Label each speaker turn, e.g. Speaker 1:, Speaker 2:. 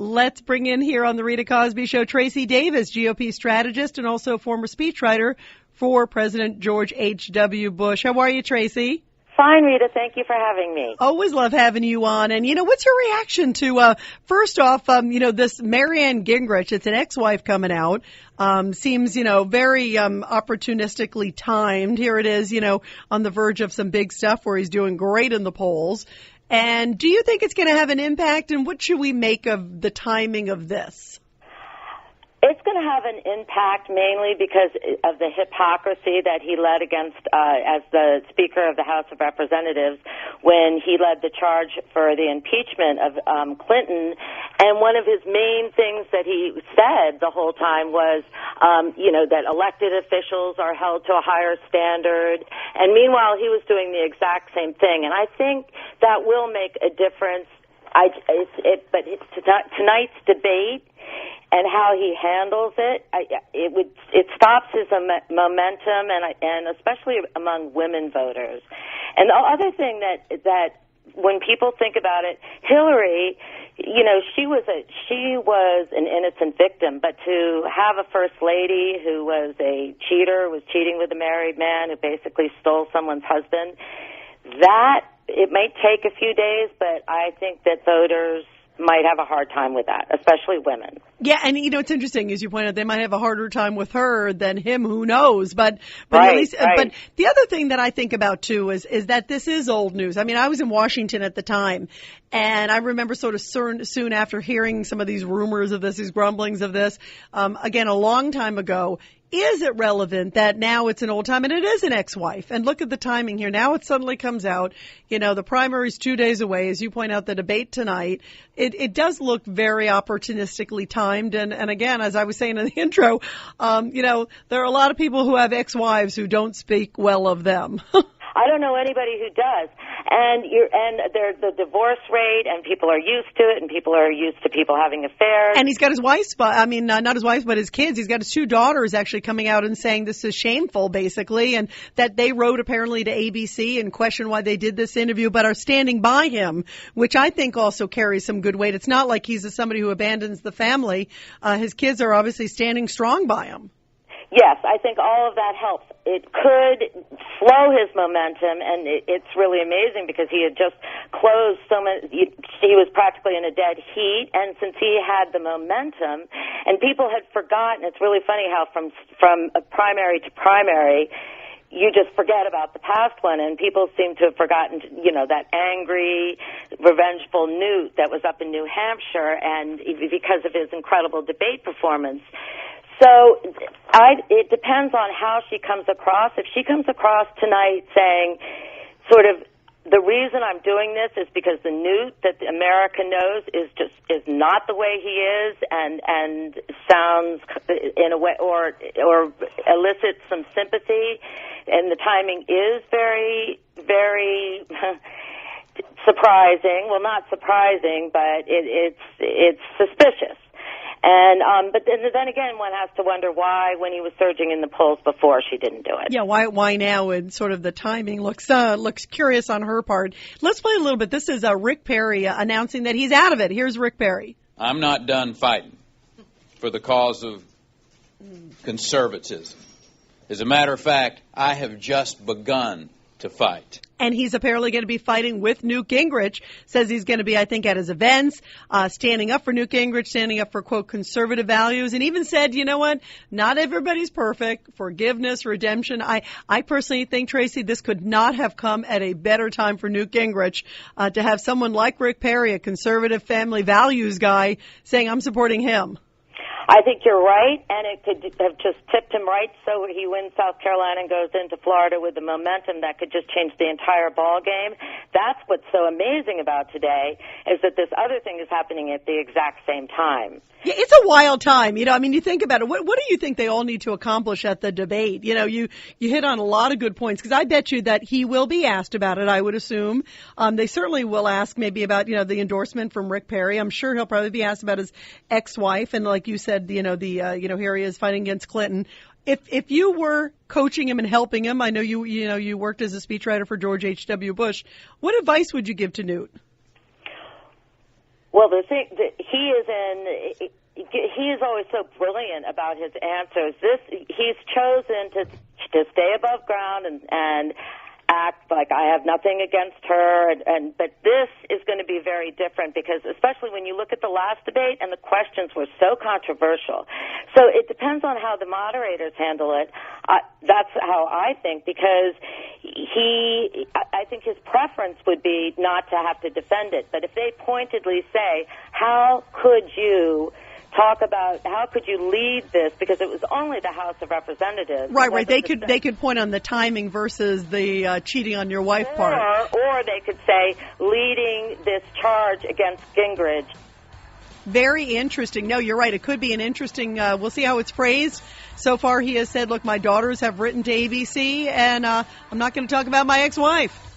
Speaker 1: Let's bring in here on the Rita Cosby Show Tracy Davis, GOP strategist and also former speechwriter for President George H.W. Bush. How are you, Tracy?
Speaker 2: Fine, Rita. Thank you for having me.
Speaker 1: Always love having you on. And, what's your reaction to, first off, this Marianne Gingrich, it's an ex-wife coming out, seems, very opportunistically timed. Here it is, on the verge of some big stuff where he's doing great in the polls. And do you think it's going to have an impact, and what should we make of the timing of this?
Speaker 2: It's going to have an impact mainly because of the hypocrisy that he led against as the Speaker of the House of Representatives when he led the charge for the impeachment of Clinton. And one of his main things that he said the whole time was, that elected officials are held to a higher standard. And meanwhile, he was doing the exact same thing. And I think that will make a difference. Tonight's debate and how he handles it stops his momentum, and especially among women voters. And the other thing that when people think about it, Hillary, she was an innocent victim, but to have a first lady who was a cheater, was cheating with a married man who basically stole someone's husband, that it might take a few days, but I think that voters might have a hard time with that, especially women.
Speaker 1: Yeah, and it's interesting, as you pointed out, they might have a harder time with her than him, who knows. But
Speaker 2: right,
Speaker 1: at least,
Speaker 2: right.
Speaker 1: But the other thing that I think about too is that this is old news. I mean, I was in Washington at the time, and I remember sort of soon after hearing some of these rumors of this, these grumblings of this, again, a long time ago. Is it relevant that now it's an old time and it is an ex-wife? And look at the timing here. Now it suddenly comes out, the primary's 2 days away. As you point out, the debate tonight, it does look very opportunistically timed. And again, as I was saying in the intro, there are a lot of people who have ex-wives who don't speak well of them.
Speaker 2: I don't know anybody who does. And there's the divorce rate, and people are used to it, and people are used to people having affairs.
Speaker 1: And he's got his wife's, not his wife, but his kids. He's got his two daughters actually coming out and saying this is shameful, basically, and that they wrote apparently to ABC and questioned why they did this interview, but are standing by him, which I think also carries some good weight. It's not like he's somebody who abandons the family. His kids are obviously standing strong by him.
Speaker 2: Yes, I think all of that helps. It could slow his momentum, and it's really amazing because he had just closed so many. He was practically in a dead heat, and since he had the momentum, and people had forgotten. It's really funny how from a primary to primary, you just forget about the past one, and people seem to have forgotten, that angry, revengeful Newt that was up in New Hampshire, and because of his incredible debate performance. So it depends on how she comes across. If she comes across tonight saying sort of the reason I'm doing this is because the Newt that America knows is not the way he is and sounds in a way or elicits some sympathy, and the timing is very, very surprising. Well, not surprising, but it's suspicious. And but then again, one has to wonder why, when he was surging in the polls before, she didn't do it.
Speaker 1: Yeah, why now? And sort of the timing looks curious on her part. Let's play a little bit. This is Rick Perry announcing that he's out of it. Here's Rick Perry.
Speaker 3: I'm not done fighting for the cause of conservatism. As a matter of fact, I have just begun to fight.
Speaker 1: And he's apparently going to be fighting with Newt Gingrich. Says he's going to be, I think, at his events, standing up for Newt Gingrich, standing up for, quote, conservative values, and even said, you know what, not everybody's perfect. Forgiveness, redemption. I personally think, Tracy, this could not have come at a better time for Newt Gingrich to have someone like Rick Perry, a conservative family values guy, saying, I'm supporting him.
Speaker 2: I think you're right, and it could have just tipped him right so he wins South Carolina and goes into Florida with the momentum that could just change the entire ball game. That's what's so amazing about today, is that this other thing is happening at the exact same time.
Speaker 1: Yeah, it's a wild time. You think about it. What do you think they all need to accomplish at the debate? You hit on a lot of good points, because I bet you that he will be asked about it, I would assume. They certainly will ask maybe about, the endorsement from Rick Perry. I'm sure he'll probably be asked about his ex-wife. And like you said, here he is fighting against Clinton. If you were coaching him and helping him, I know you worked as a speechwriter for George H.W. Bush. What advice would you give to Newt?
Speaker 2: Well, the thing that he is always so brilliant about his answers. He's chosen to stay above ground and act like I have nothing against her, but this is going to be very different because especially when you look at the last debate and the questions were so controversial. So it depends on how the moderators handle it. That's how I think, because I think his preference would be not to have to defend it. But if they pointedly say, how could you lead this, because it was only the House of Representatives.
Speaker 1: Right. They could point on the timing versus the cheating on your wife part.
Speaker 2: Or they could say leading this charge against Gingrich.
Speaker 1: Very interesting. No, you're right. It could be an interesting, we'll see how it's phrased. So far he has said, look, my daughters have written to ABC, and I'm not going to talk about my ex-wife.